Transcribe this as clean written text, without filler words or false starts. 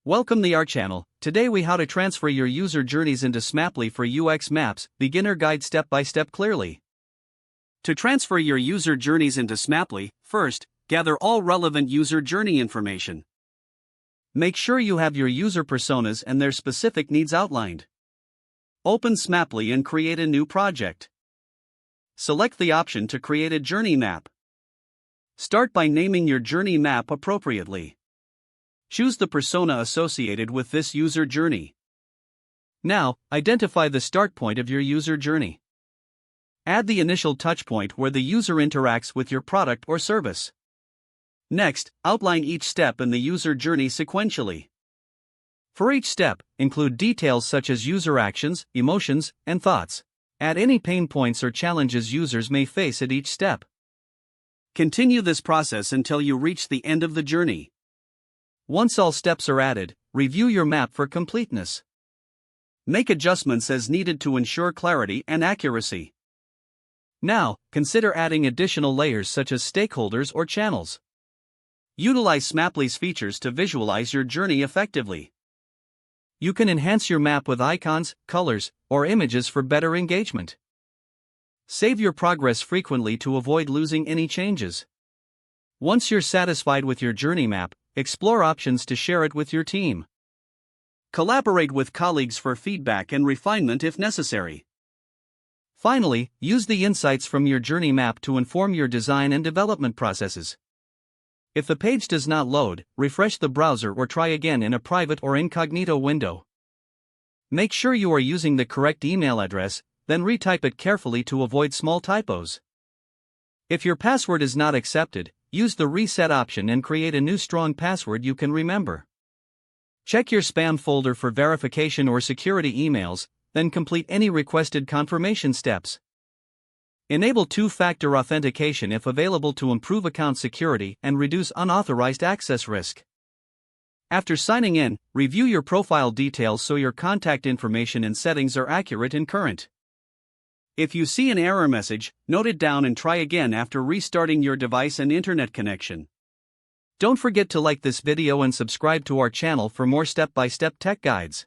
Welcome to our channel. Today we how to transfer your user journeys into Smaply for UX Maps, beginner guide step by step clearly. To transfer your user journeys into Smaply, first, gather all relevant user journey information. Make sure you have your user personas and their specific needs outlined. Open Smaply and create a new project. Select the option to create a journey map. Start by naming your journey map appropriately. Choose the persona associated with this user journey. Now, identify the start point of your user journey. Add the initial touchpoint where the user interacts with your product or service. Next, outline each step in the user journey sequentially. For each step, include details such as user actions, emotions, and thoughts. Add any pain points or challenges users may face at each step. Continue this process until you reach the end of the journey. Once all steps are added, review your map for completeness. Make adjustments as needed to ensure clarity and accuracy. Now, consider adding additional layers such as stakeholders or channels. Utilize Smaply's features to visualize your journey effectively. You can enhance your map with icons, colors, or images for better engagement. Save your progress frequently to avoid losing any changes. Once you're satisfied with your journey map, explore options to share it with your team. Collaborate with colleagues for feedback and refinement if necessary. Finally, use the insights from your journey map to inform your design and development processes. If the page does not load, refresh the browser or try again in a private or incognito window. Make sure you are using the correct email address, then retype it carefully to avoid small typos. If your password is not accepted, use the reset option and create a new strong password you can remember. Check your spam folder for verification or security emails, then complete any requested confirmation steps. Enable two-factor authentication if available to improve account security and reduce unauthorized access risk. After signing in, review your profile details so your contact information and settings are accurate and current. If you see an error message, note it down and try again after restarting your device and internet connection. Don't forget to like this video and subscribe to our channel for more step-by-step tech guides.